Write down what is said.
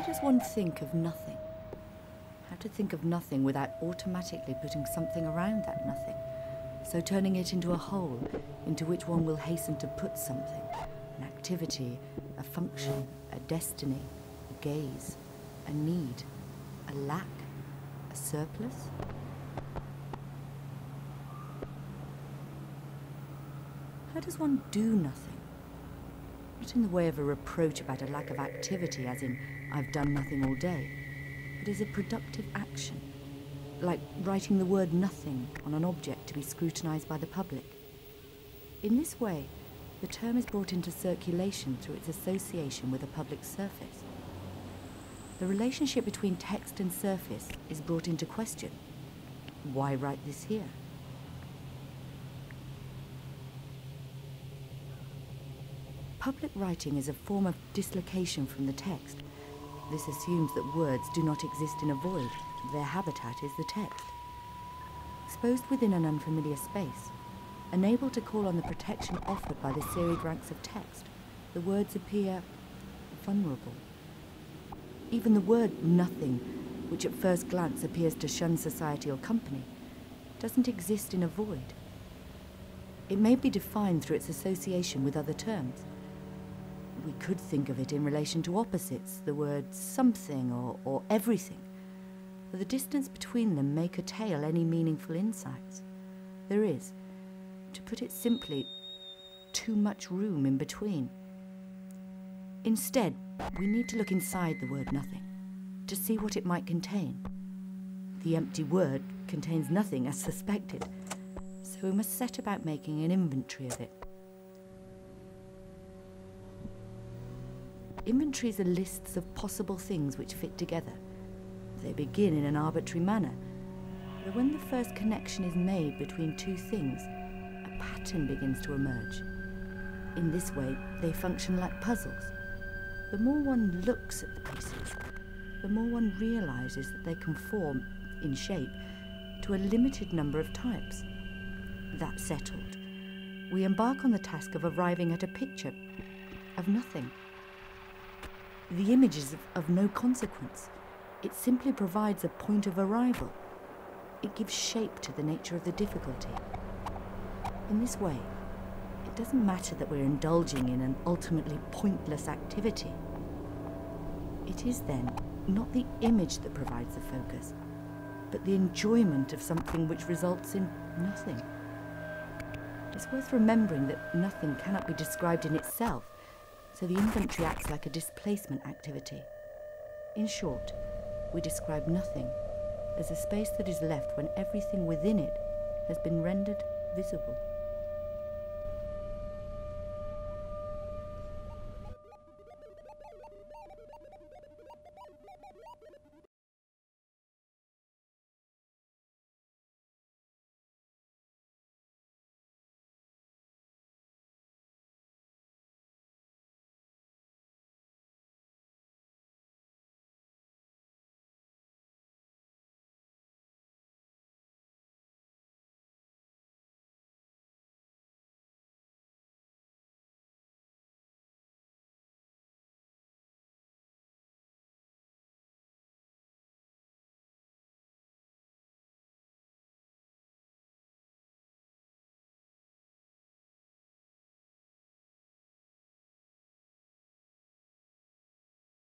How does one think of nothing? How to think of nothing without automatically putting something around that nothing, so turning it into a whole into which one will hasten to put something, an activity, a function, a destiny, a gaze, a need, a lack, a surplus? How does one do nothing? Not in the way of a reproach about a lack of activity, as in, I've done nothing all day, but as a productive action, like writing the word nothing on an object to be scrutinized by the public. In this way, the term is brought into circulation through its association with a public surface. The relationship between text and surface is brought into question. Why write this here? Public writing is a form of dislocation from the text. This assumes that words do not exist in a void. Their habitat is the text. Exposed within an unfamiliar space, unable to call on the protection offered by the serried ranks of text, the words appear vulnerable. Even the word nothing, which at first glance appears to shun society or company, doesn't exist in a void. It may be defined through its association with other terms. We could think of it in relation to opposites, the words something or everything, but the distance between them may curtail any meaningful insights. There is, to put it simply, too much room in between. Instead, we need to look inside the word nothing, to see what it might contain. The empty word contains nothing as suspected, so we must set about making an inventory of it. Inventories are lists of possible things which fit together. They begin in an arbitrary manner, but when the first connection is made between two things, a pattern begins to emerge. In this way, they function like puzzles. The more one looks at the pieces, the more one realizes that they conform, in shape, to a limited number of types. That settled, we embark on the task of arriving at a picture of nothing. The image is of no consequence. It simply provides a point of arrival. It gives shape to the nature of the difficulty. In this way, it doesn't matter that we're indulging in an ultimately pointless activity. It is then not the image that provides the focus, but the enjoyment of something which results in nothing. It's worth remembering that nothing cannot be described in itself, so the inventory acts like a displacement activity. In short, we describe nothing as a space that is left when everything within it has been rendered visible.